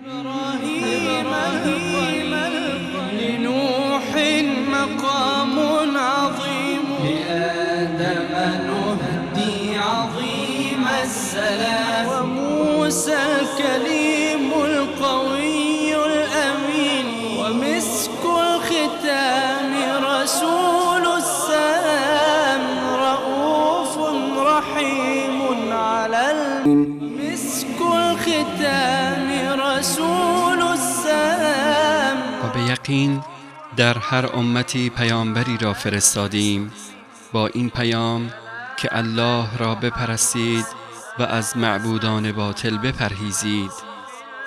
إبراهيم لنوح مقام عظيم، لآدم نهدي عظيم السلام، وموسى الكليم القوي الأمين، ومسك الختام رسول السلام، رؤوف رحيم على مسك الختام رسول السلام. و به یقین در هر امتی پیامبری را فرستادیم با این پیام که الله را بپرستید و از معبودان باطل بپرهیزید.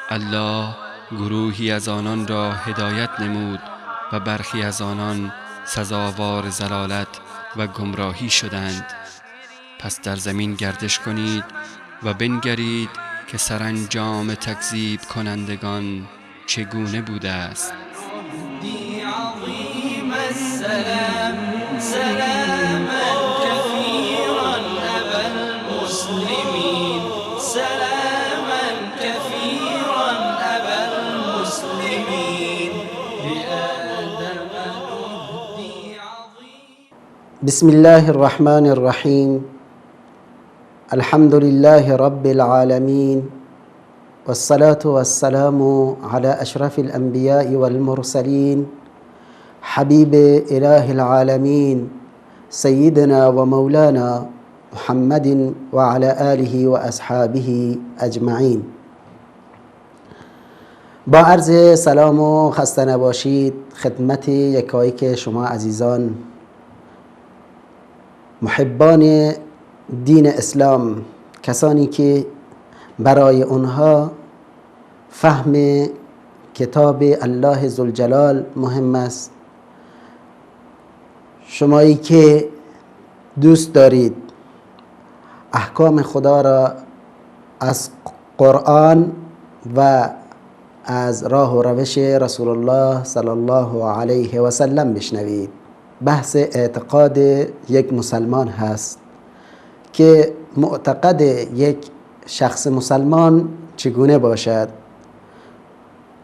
الله گروهی از آنان را هدایت نمود و برخی از آنان سزاوار ضلالت و گمراهی شدند. پس در زمین گردش کنید و بنگرید که سرانجام تکذیب کنندگان چگونه بوده است. عظيم السلام سلاما كثيرا أبا المسلمين، سلاما كثيرا أبا المسلمين، لآدم نهدي عظيم. بسم الله الرحمن الرحيم. الحمد لله رب العالمين، والصلاة والسلام على أشرف الأنبياء والمرسلين، حبيب إله العالمين سيدنا ومولانا محمد وعلى آله وأصحابه أجمعين. با عرض سلام و خسته نباشید خدمت یکایک شما عزیزان محبان دین اسلام، کسانی که برای اونها فهم کتاب الله ذوالجلال مهم است، شمایی که دوست دارید احکام خدا را از قرآن و از راه و روش رسول الله صلی الله علیه و سلم بشنوید. بحث اعتقاد یک مسلمان هست که معتقد یک شخص مسلمان چگونه باشد،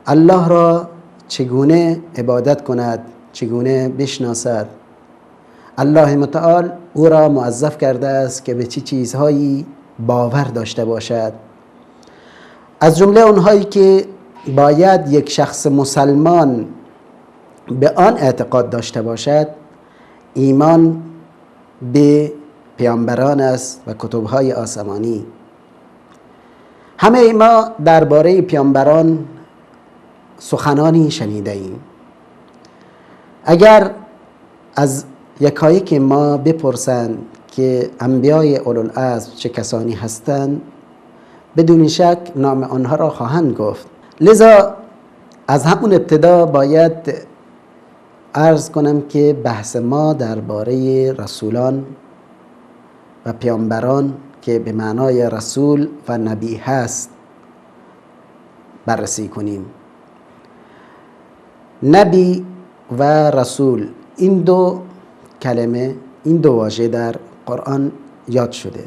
الله را چگونه عبادت کند، چگونه بشناسد. الله متعال او را موظف کرده است که به چه چیزهایی باور داشته باشد. از جمله اونهایی که باید یک شخص مسلمان به آن اعتقاد داشته باشد ایمان به پیامبران است و کتب‌های آسمانی. همه ما درباره پیامبران سخنانی شنیده ایم. اگر از یکایک ما بپرسند که انبیای اولوالعزم چه کسانی هستند، بدون شک نام آنها را خواهند گفت. لذا از همون ابتدا باید عرض کنم که بحث ما درباره رسولان و پیامبران که به معنای رسول و نبی هست بررسی کنیم. نبی و رسول، این دو کلمه، این دو واژه در قرآن یاد شده.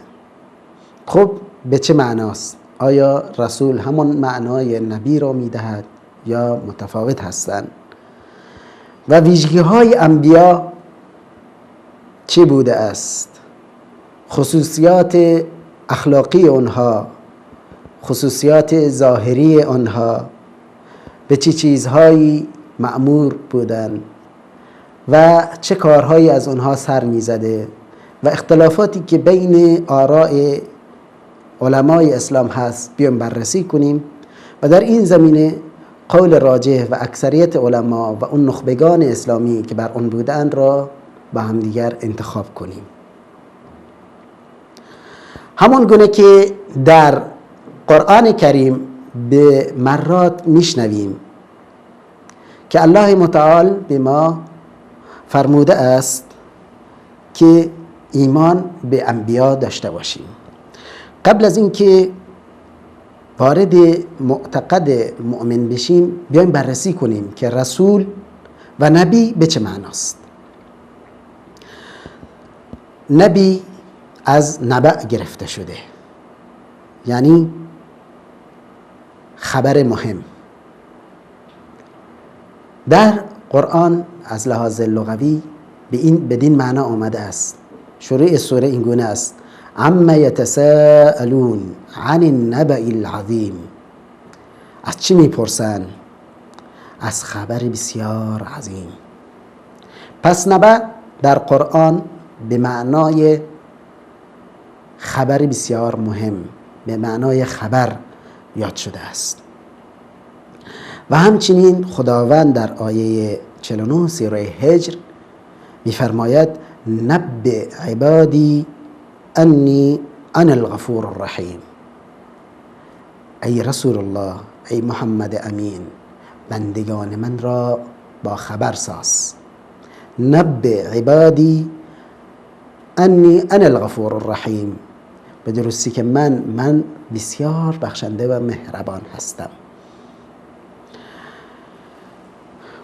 خب به چه معناست؟ آیا رسول همون معنای نبی را میدهد یا متفاوت هستند؟ و ویژگی های انبیا چه بوده است؟ خصوصیات اخلاقی آنها، خصوصیات ظاهری آنها، به چه چیزهایی مأمور بودند و چه کارهایی از آنها سر میزده و اختلافاتی که بین آراء علمای اسلام هست بیایم بررسی کنیم و در این زمینه قول راجح و اکثریت علما و اون نخبگان اسلامی که بر اون بودند را با هم دیگر انتخاب کنیم. همون گونه که در قرآن کریم به مرات میشنویم که الله متعال به ما فرموده است که ایمان به انبیا داشته باشیم. قبل از اینکه وارد معتقد مؤمن بشیم بیایم بررسی کنیم که رسول و نبی به چه معناست. نبی از نبع گرفته شده، یعنی خبر مهم. در قرآن از لحاظ لغوی بدین معنا آمده است. شروع سوره این گونه است: عما یتساءلون عن النبأ العظیم. از چی میپرسن؟ از خبر بسیار عظیم. پس نبأ در قرآن به معنای خبر بسیار مهم، به معنای خبر یاد شده است. و همچنین خداوند در آیه 49 سوره هجر می‌فرماید: نبئ عبادی انی انا الغفور الرحیم. ای رسول الله، ای محمد امین، بندگان من را با خبر ساز. نبئ عبادی انی انا الغفور الرحیم، به درستی که من بسیار بخشنده و مهربان هستم.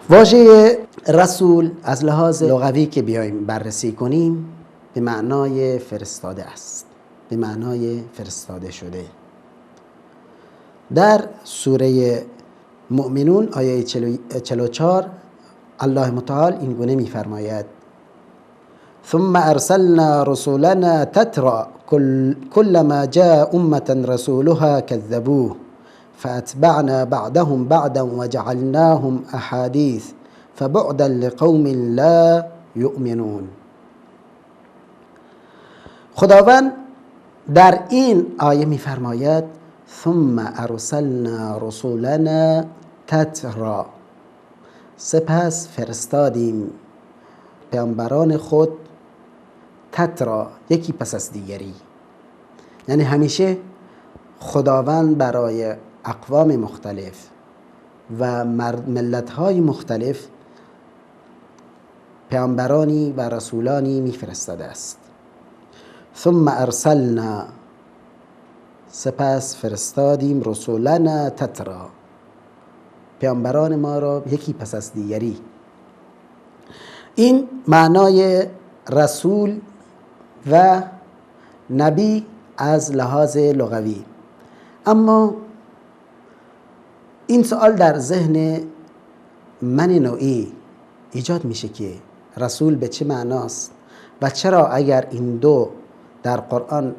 واژه رسول از لحاظ لغوی که بیایم بررسی کنیم به معنای فرستاده است، به معنای فرستاده شده. در سوره مؤمنون آیه 44 الله متعال این گونه می‌فرماید: ثم ارسلنا رسولنا تترى كلما جاء امة رسولها كذبوه فاتبعنا بعدهم بعدا وجعلناهم احاديث فبعدا لقوم لا يؤمنون. خداوند در این آیه می‌فرماید: ثم ارسلنا رسولنا تترى، سپس فرستادیم پیامبران خود تترا، یکی پس از دیگری. یعنی همیشه خداوند برای اقوام مختلف و ملت‌های مختلف پیامبرانی و رسولانی میفرستاده است. ثم ارسلنا، سپس فرستادیم رسولنا تترا، پیامبران ما را یکی پس از دیگری. این معنای رسول و نبی از لحاظ لغوی. اما این سوال در ذهن من نوعی ایجاد میشه که رسول به چه معناست و چرا اگر این دو در قرآن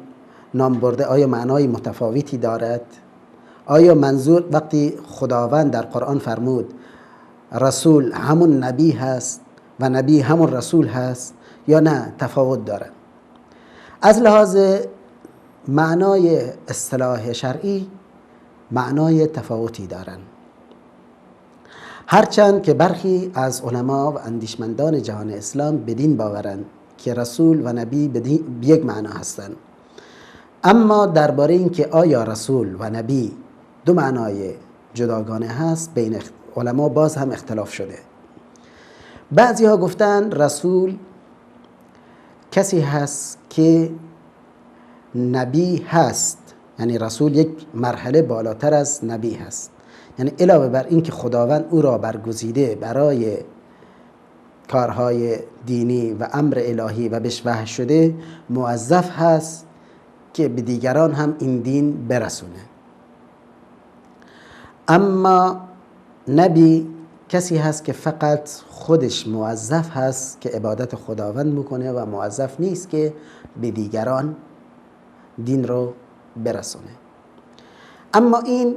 نام برده آیا معنای متفاوتی دارد؟ آیا منظور وقتی خداوند در قرآن فرمود رسول همون نبی هست و نبی همون رسول هست یا نه تفاوت دارد؟ از لحاظ معنای اصطلاح شرعی معنای تفاوتی دارند، هرچند که برخی از علما و اندیشمندان جهان اسلام بدین باورند که رسول و نبی به یک معنا هستند. اما درباره اینکه آیا رسول و نبی دو معنای جداگانه هست بین علما باز هم اختلاف شده. بعضی ها گفتن رسول کسی هست که نبی هست، یعنی رسول یک مرحله بالاتر از نبی هست، یعنی علاوه بر این که خداوند او را برگزیده برای کارهای دینی و امر الهی و بهش وحی شده، موظف هست که به دیگران هم این دین برسونه. اما نبی کسی هست که فقط خودش موظف هست که عبادت خداوند میکنه و موظف نیست که به دیگران دین رو برسونه. اما این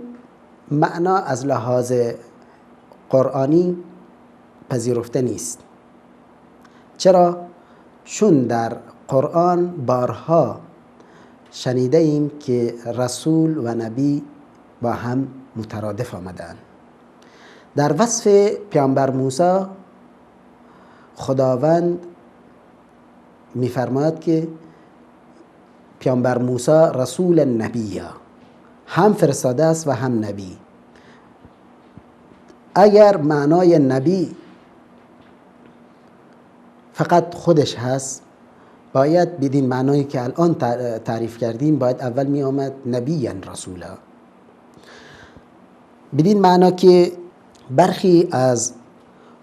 معنا از لحاظ قرآنی پذیرفته نیست. چرا؟ چون در قرآن بارها شنیده ایم که رسول و نبی با هم مترادف آمدن. در وصف پیامبر موسی خداوند می‌فرماید که پیامبر موسی رسول نبی، هم فرستاده است و هم نبی. اگر معنای نبی فقط خودش هست، باید بدین معنایی که الان تعریف کردیم باید اول می آمد نبیاً رسولا. بدین معنا که برخی از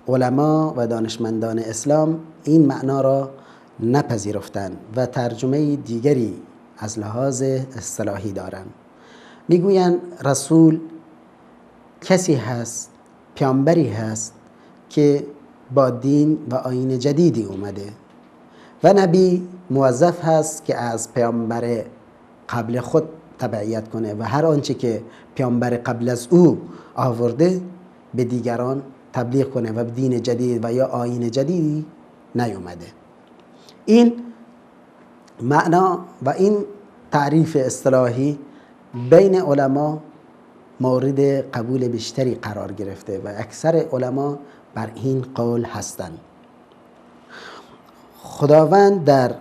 علما و دانشمندان اسلام این معنا را نپذیرفتند و ترجمه دیگری از لحاظ اصطلاحی دارند. میگویند رسول کسی هست، پیامبری هست که با دین و آیین جدیدی اومده و نبی موظف هست که از پیامبر قبل خود تبعیت کنه و هر آنچه که پیامبر قبل از او آورده به دیگران تبلیغ کنه و دین جدید و یا آیین جدیدی نیومده. این معنا و این تعریف اصطلاحی بین علما مورد قبول بیشتری قرار گرفته و اکثر علما بر این قول هستند. خداوند در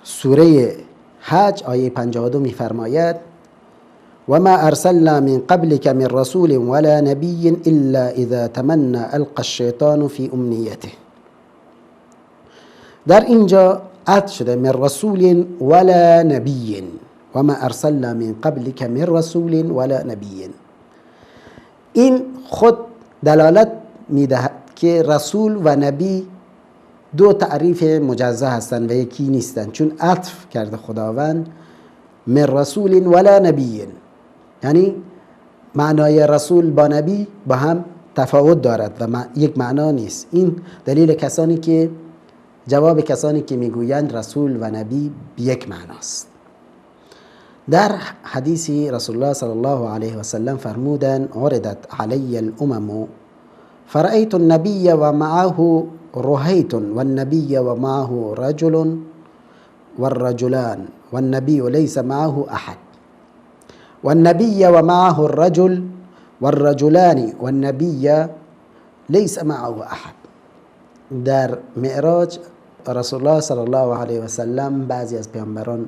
سوره حج آیه 52 می‌فرماید و ما ارسلنا من قبلك من رسول ولا نبی الا اذا تمنى القى الشیطان فی امنیته. در اینجا عطف شده من رسول ولا نبی و ما ارسلنا من قبلك من رسول ولا نبی. این خود دلالت میدهد که رسول و نبی دو تعریف مجزا هستند و یکی نیستند، چون عطف کرده خداوند من رسول ولا نبی، یعنی معنای رسول با نبی با هم تفاوت دارد و یک معنا نیست. این دلیل کسانی که جواب کسانی که میگویند رسول و نبی یک معناست. در حدیثی رسول الله صلی الله علیه و سلم فرمودند عرضت علی الامم فرأيت النبي ومعه رهيت والنبي ومعه رجل والرجلان والنبي ليس معه أحد والنبي ومعه الرجل والرجلان والنبي ليس معه أحد. در معراج رسول الله صلی الله علیه و سلم بعضی از پیامبران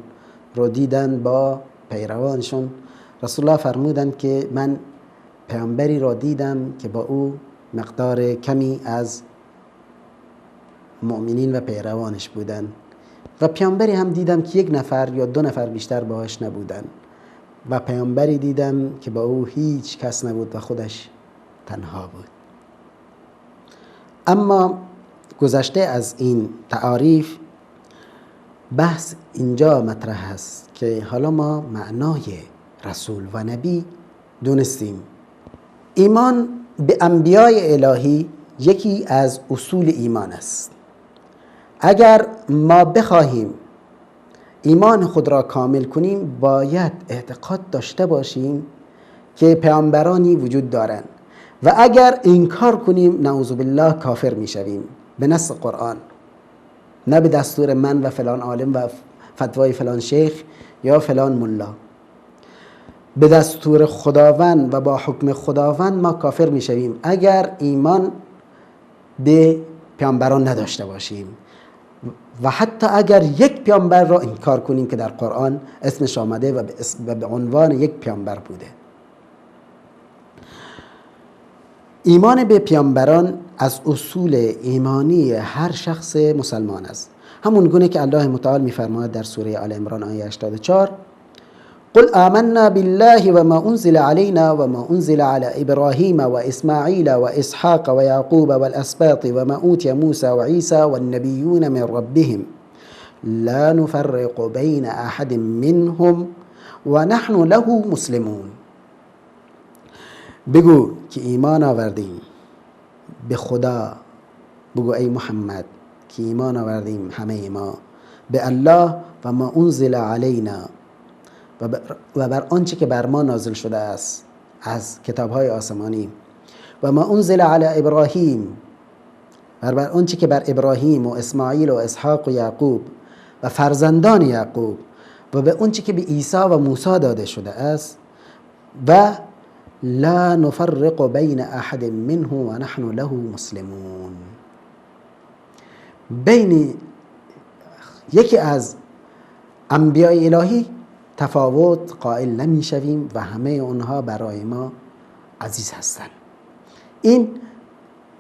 رو دیدن با پیروانشون. رسول الله فرمودند که من پیامبری را دیدم که با او مقدار کمی از مؤمنین و پیروانش بودن و پیامبری هم دیدم که یک نفر یا دو نفر بیشتر باهاش نبودن و پیامبری دیدم که با او هیچ کس نبود و خودش تنها بود. اما گذشته از این تعاریف بحث اینجا مطرح است که حالا ما معنای رسول و نبی دونستیم. ایمان به انبیای الهی یکی از اصول ایمان است. اگر ما بخواهیم ایمان خود را کامل کنیم باید اعتقاد داشته باشیم که پیامبرانی وجود دارند و اگر انکار کنیم نعوذ بالله کافر می شویم به نص قرآن، نه به دستور من و فلان عالم و فتوای فلان شیخ یا فلان ملا. به دستور خداوند و با حکم خداوند ما کافر می شویم اگر ایمان به پیامبران نداشته باشیم و حتی اگر یک پیامبر را انکار کنیم که در قرآن اسمش آمده و به عنوان یک پیامبر بوده. ایمان به پیامبران از اصول ایمانی هر شخص مسلمان است، همون گونه که الله متعال می‌فرماید در سوره آل عمران آیه 84 قل آمنا بالله وما أنزل علينا وما أنزل على إبراهيم وإسماعيل وإسحاق ويعقوب والأسباط وما أوتي موسى وعيسى والنبيون من ربهم لا نفرق بين أحد منهم ونحن له مسلمون. بگو که ایمان آوردیم به خدا، بگو ای محمد که ایمان آوردیم همه ما به الله و ما انزل علینا و بر آنچه که بر ما نازل شده است از کتاب‌های آسمانی و ما انزل علی ابراهیم و بر آنچه که بر ابراهیم و اسماعیل و اسحاق و یعقوب و فرزندان یعقوب و به آنچه که به عیسی و موسی داده شده است و لا نفرق بین احد منه و نحن له مسلمون. بین یکی از انبیاء الهی تفاوت قائل نمی شویم و همه اونها برای ما عزیز هستند. این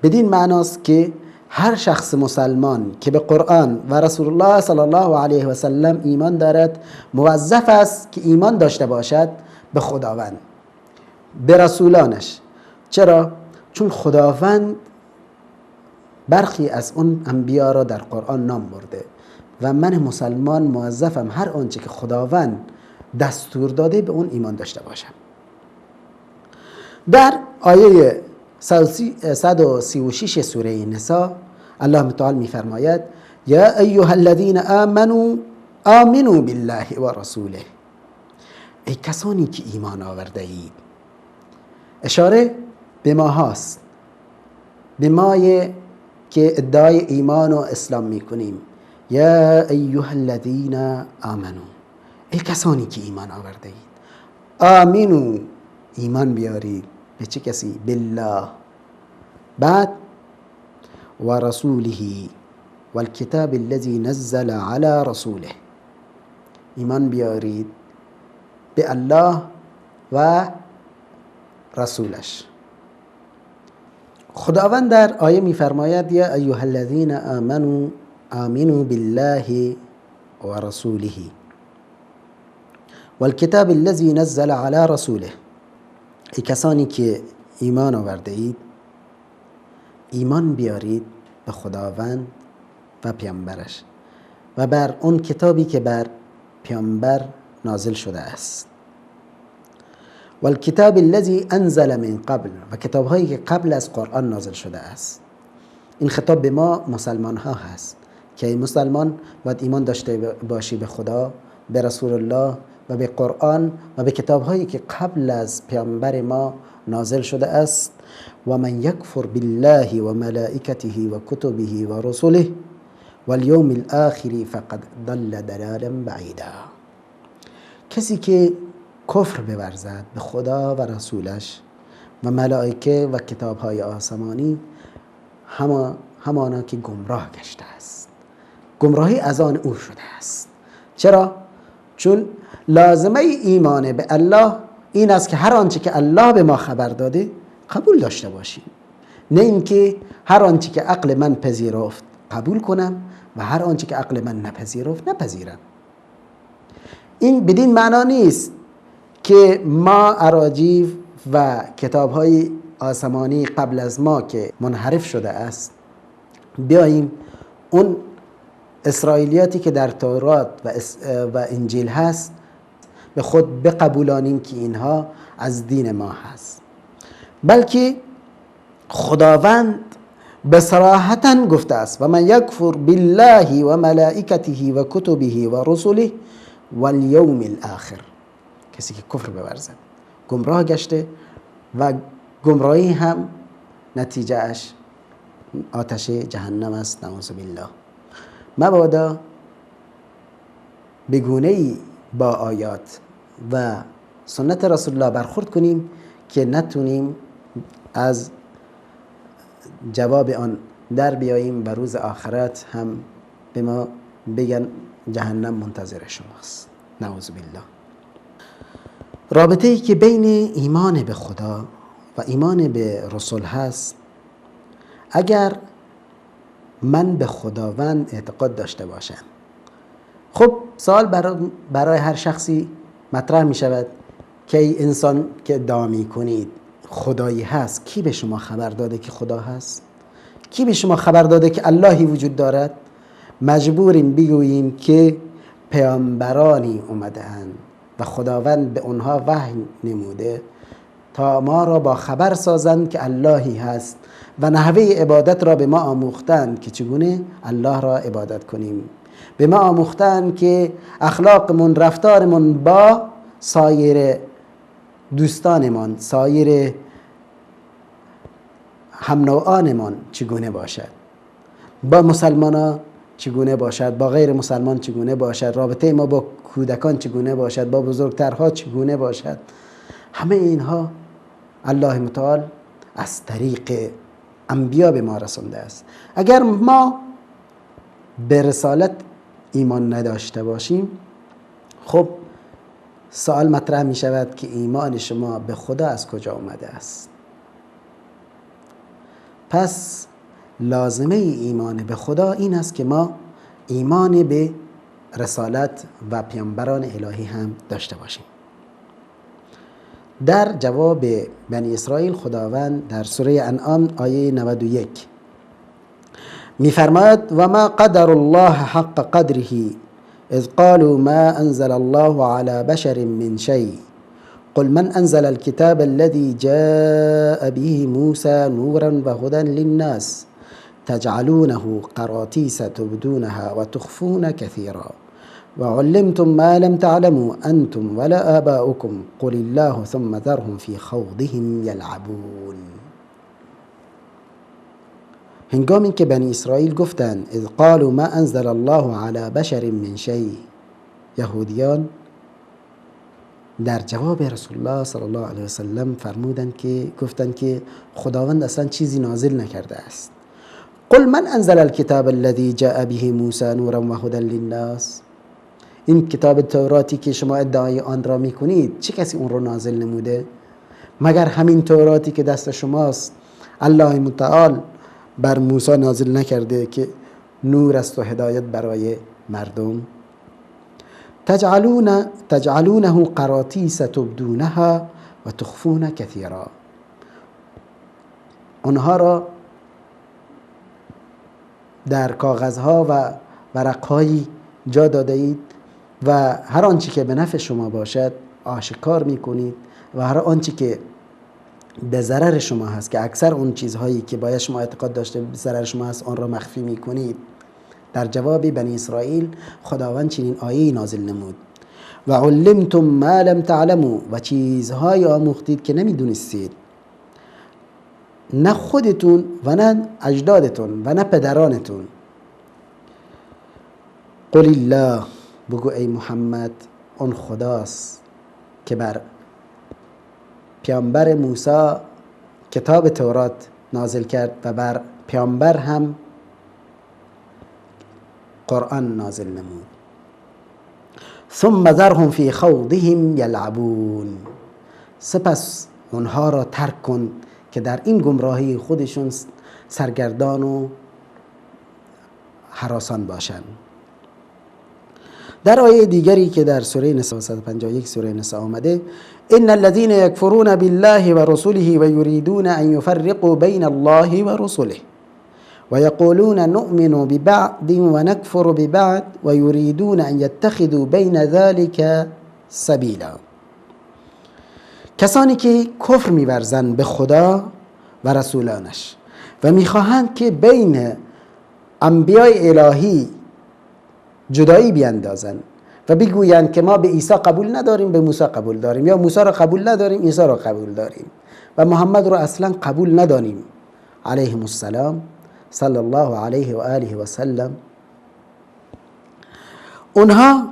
بدین معناست که هر شخص مسلمان که به قرآن و رسول الله صلی الله علیه و سلم ایمان دارد موظف است که ایمان داشته باشد به خداوند، به رسولانش. چرا؟ چون خداوند برخی از اون انبیا را در قرآن نام برده و من مسلمان موظفم هر آنچه که خداوند دستور داده به اون ایمان داشته باشم. در آیه 136 سوره نساء الله متعال میفرماید یا ایها الذین آمنوا آمنوا بالله و رسوله، ای کسانی که ایمان آورده اید. اشاره به ما هاست، به مای که ادعای ایمان و اسلام میکنیم. یا ایها الذین آمنوا، ای کسانی که ایمان آورده اید. آمنو، ایمان بیارید. به چه کسی؟ بالله. بعد و رسوله والکتاب الذی نزل علی رسوله، ایمان بیارید به الله و رسولش. خداوند در آیه میفرماید یا ایها الذین آمنوا آمنوا بالله و رسوله والکتاب الذی نزل علی رسوله، ای کسانی که ایمان آورده اید ایمان بیارید به خداوند و پیامبرش و بر اون کتابی که بر پیامبر نازل شده است. والکتاب الذی انزل من قبل، و کتاب هایی که قبل از قرآن نازل شده است. این خطاب به ما مسلمان ها هست که ای مسلمان باید ایمان داشته باشی به خدا، به رسول الله و به قرآن و به کتاب هایی که قبل از پیامبر ما نازل شده است. و من یکفر بالله و ملائکته و کتبه و رسله والیوم الاخر فقد ضل ضلالا بعیدا، کسی که کفر بورزد به خدا و رسولش و ملائکه و کتاب های آسمانی، همانا که گمراه گشته است، گمراهی از آن او شده است. چرا؟ چون لازمه ایمان به الله این است که هر آنچه که الله به ما خبر داده قبول داشته باشیم، نه اینکه هر آنچه که عقل من پذیرفت قبول کنم و هر آنچه که عقل من نپذیرفت نپذیرم. این بدین معنا نیست که ما اراجیف و کتاب های آسمانی قبل از ما که منحرف شده است بیاییم اون اسرائیلیاتی که در تورات و انجیل هست به خود بقبولانیم که اینها از دین ما هست، بلکه خداوند بصراحتا گفته است و من یکفر بالله و ملائکته و کتبه و رسله والیوم الاخر، کسی که کفر بورزد گمراه گشته و گمراهی هم نتیجه اش آتش جهنم است. نعوذ بالله. مبادا بگونه‌ای با آیات و سنت رسول الله برخورد کنیم که نتونیم از جواب آن در بیاییم و روز آخرت هم به ما بگن جهنم منتظر شماست. نعوذ بالله. رابطه ای که بین ایمان به خدا و ایمان به رسول هست، اگر من به خداوند اعتقاد داشته باشم، خب سوال برای هر شخصی مطرح می شود که ای انسان که ادعا می کنید خدایی هست، کی به شما خبر داده که خدا هست؟ کی به شما خبر داده که اللهی وجود دارد؟ مجبوریم بگوییم که پیامبرانی اومده‌اند و خداوند به اونها وحی نموده تا ما را با خبر سازند که اللهی هست و نحوه عبادت را به ما آموختند که چگونه الله را عبادت کنیم. به ما آموختند که اخلاقمون، رفتارمون با سایر دوستانمان، سایر هم‌نوعانمان چگونه باشد، با مسلمانان چگونه باشد، با غیر مسلمان چگونه باشد، رابطه ما با کودکان چگونه باشد، با بزرگترها چگونه باشد. همه اینها الله متعال از طریق انبیا به ما رسانده است. اگر ما به رسالت ایمان نداشته باشیم، خب سوال مطرح می شود که ایمان شما به خدا از کجا آمده است؟ پس لازمه ایمان به خدا این است که ما ایمان به رسالت و پیامبران الهی هم داشته باشیم. در جواب بنی اسرائیل خداوند در سوره انعام آیه 91 می‌فرماید و ما قدر الله حق قدره اذ قالوا ما انزل الله على بشر من شيء قل من انزل الكتاب الذي جاء به موسى نورا وهدى للناس تجعلونه قراطيس تبدونها وتخفون كثيرا وعلمتم ما لم تعلموا أنتم ولا آباؤكم قل الله ثم ذرهم في خوضهم يلعبون. هنگامی که بنی اسرائیل گفتند اذ قالوا ما انزل الله على بشر من شيء، یهودیان در جواب رسول الله صلی الله علیه وسلم فرمودند که گفتند که خداوند اصلا چیزی نازل نکرده است. قل من انزل الكتاب الذي جاء به موسى نورا وهدى للناس، این کتاب توراتی که شما ادعای آن را میکنید چه کسی اون رو نازل نموده مگر همین توراتی که دست شماست؟ الله متعال بر موسی نازل نکرده که نور است و هدایت برای مردم؟ تجعلونه قراطیس تبدونها و تخفون کثیرا، آنها را در کاغذها و ورقهایی جا داده اید و هر آنچه که به نفع شما باشد آشکار میکنید و هر آنچه که به ضرر شما هست که اکثر اون چیزهایی که باید شما اعتقاد داشته به ضرر شما هست آن را مخفی میکنید. در جواب بنی اسرائیل خداوند چنین آیه نازل نمود و علمتم ما لم تعلموا، و چیزهای آموختید که نمیدونستید، نه خودتون و نه اجدادتون و نه پدرانتون. قل الله، بگو ای محمد اون خداست که بر پیامبر موسی کتاب تورات نازل کرد و بر پیامبر هم قرآن نازل نمود. ثم ذرهم فی خوضهم یلعبون، سپس اونها را ترک کن که در این گمراهی خودشون سرگردان و هراسان باشند. در آیه دیگری که در سوره نساء 151 سوره نساء آمده ان الذين يكفرون بالله ورسله ويريدون ان يفرقوا بين الله ورسله ويقولون نؤمن ببعض ونكفر ببعض ويريدون ان يتخذوا بين ذلك سبیلا، کسانی که کفر می‌ورزند به خدا و رسولانش و می‌خواهند که بین انبیاء الهی جدایی بیندازند و بگویند که ما به عیسی قبول نداریم به موسی قبول داریم، یا موسی را قبول نداریم عیسی را قبول داریم و محمد را اصلا قبول نداریم علیهم السلام صلی الله علیه و آله و سلم. اونها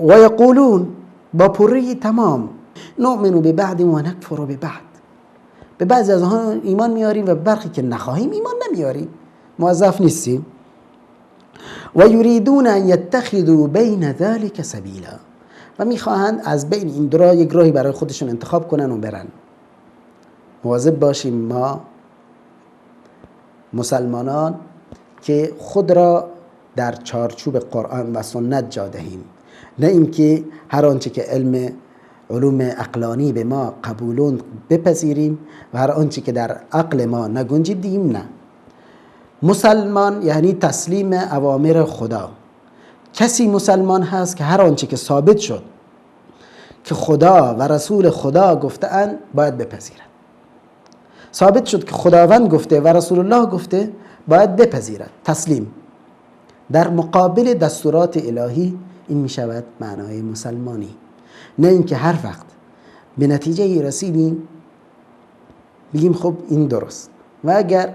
و یقولون با پره تمام نؤمن ببعض و نکفر ببعض، به بعضی از آنها ایمان میاریم و برخی که نخواهیم ایمان نمیاریم، موظف نیستیم. و یریدون ان یتخذوا بین ذلک سبیلا، و میخواهند از بین این دو راه یک راهی برای خودشون انتخاب کنن و برن. مواظب باشیم ما مسلمانان که خود را در چارچوب قرآن و سنت جا دهیم، نه اینکه هر آنچه که علوم عقلانی به ما قبولون بپذیریم و هر آنچه که در عقل ما نگنجید دیم. نه، مسلمان یعنی تسلیم اوامر خدا. کسی مسلمان هست که هر آنچه که ثابت شد که خدا و رسول خدا گفته‌اند باید بپذیرد. ثابت شد که خداوند گفته و رسول الله گفته باید بپذیرد، تسلیم در مقابل دستورات الهی. این می شود معنای مسلمانی. نه اینکه هر وقت به نتیجه رسیدیم بگیم خب این درست، و اگر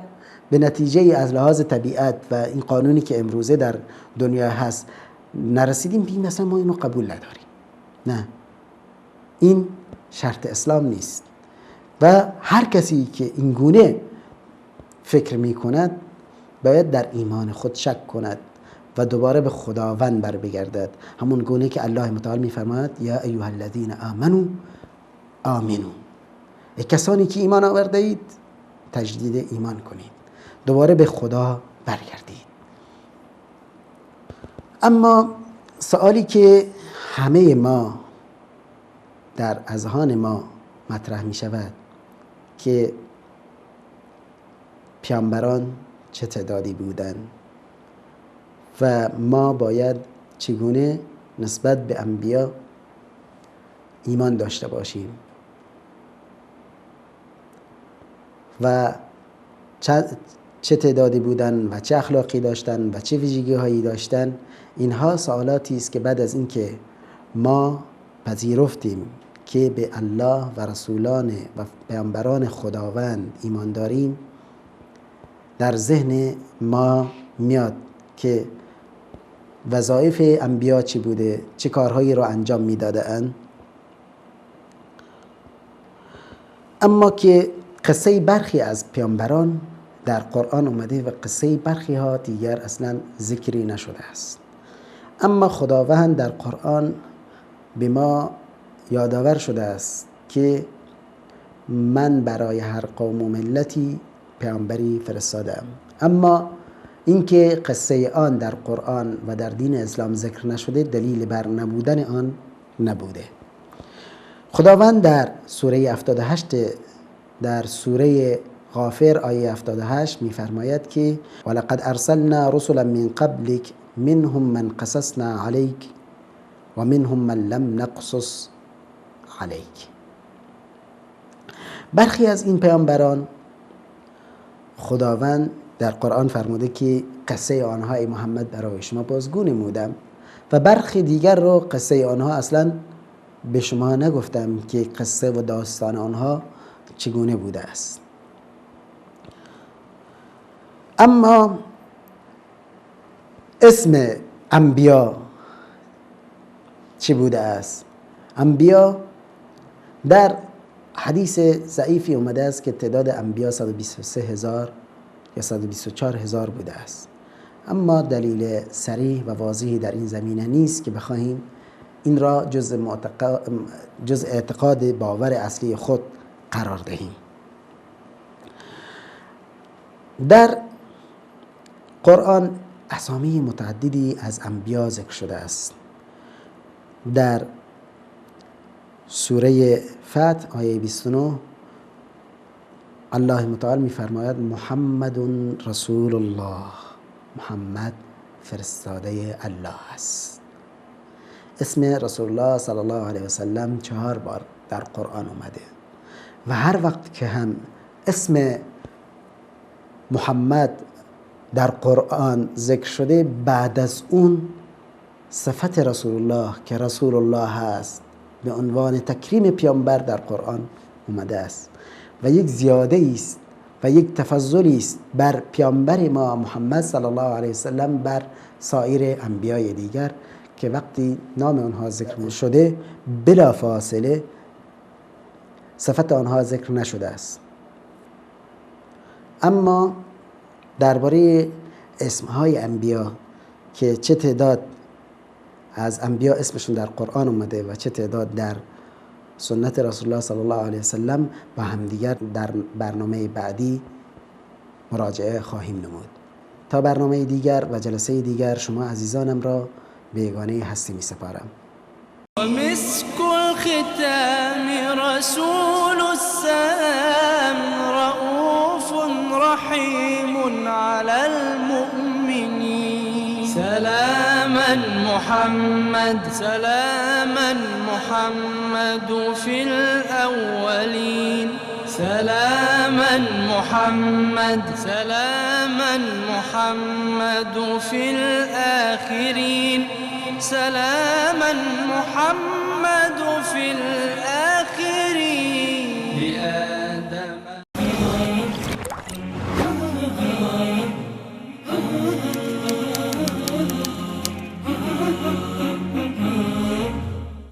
به نتیجه از لحاظ طبیعت و این قانونی که امروزه در دنیا هست نرسیدیم بگیم مثلا ما اینو قبول نداریم. نه، این شرط اسلام نیست و هر کسی که این گونه فکر می کند باید در ایمان خود شک کند و دوباره به خداوند بر بگردد، همون گونه که الله متعال می فرماید یا ایها الذین آمنو آمنو، ای کسانی که ایمان آورده اید تجدید ایمان کنید، دوباره به خدا برگردید. اما سوالی که همه ما در اذهان ما مطرح می شود که پیامبران چه تعدادی بودند و ما باید چگونه نسبت به انبیا ایمان داشته باشیم و چه تعدادی بودن و چه اخلاقی داشتن و چه ویژگی هایی داشتن. اینها سوالاتی است که بعد از اینکه ما پذیرفتیم که به الله و رسولان و پیامبران خداوند ایمان داریم، در ذهن ما میاد که وظایف انبیا چی بوده، چه کارهایی را انجام میدادند. اما که قصه برخی از پیامبران در قرآن اومده و قصه برخی ها دیگر اصلا ذکری نشده است. اما خداوند در قرآن به ما یادآور شده است که من برای هر قوم و ملتی پیامبری فرستادم. اما اینکه قصه آن در قرآن و در دین اسلام ذکر نشده دلیل بر نبودن آن نبوده. خداوند در سوره 78 در سوره غافر آیه 78 میفرماید که ولقد ارسلنا رسلا من قبلك منهم من قصصنا عليك و منهم من لم نقصص عليك. برخی از این پیامبران خداوند در قرآن فرموده که قصه آنها ای محمد برای شما بازگو نمودم و برخی دیگر رو قصه آنها اصلا به شما نگفتم که قصه و داستان آنها چگونه بوده است. اما اسم انبیا چی بوده است؟ انبیا در حدیث ضعیفی اومده است که تعداد انبیا 123,000 یا 124,000 بوده است. اما دلیل صریح و واضحی در این زمینه نیست که بخواهیم این را جز اعتقاد باور اصلی خود قرار دهیم. در قرآن اسامی متعددی از انبیا ذکر شده است. در سوره فتح آیه 29 الله متعال می‌فرماید محمد رسول الله، محمد فرستاده الله است. اسم رسول الله صلی الله علیه و سلم 4 بار در قرآن اومده و هر وقت که هم اسم محمد در قرآن ذکر شده بعد از اون صفت رسول الله که رسول الله هست به عنوان تکریم پیامبر در قرآن اومده است و یک زیاده است و یک تفضلی است بر پیامبر ما محمد صلی الله علیه وسلم بر سایر انبیای دیگر که وقتی نام آنها ذکر شده بلا فاصله صفت آنها ذکر نشده است. اما درباره اسمهای انبیا که چه تعداد از انبیا اسمشون در قرآن اومده و چه تعداد در سنت رسول الله صلی الله علیه وسلم با همدیگر در برنامه بعدی مراجعه خواهیم نمود. تا برنامه دیگر و جلسه دیگر شما عزیزانم را به یگانه هستی می سپارم. ومسك الختام رسول السلام رؤوف رحيم على المؤمنين سلاما محمد في الأولين سلاما محمد في الآخرين سلاما محمد في الآخرين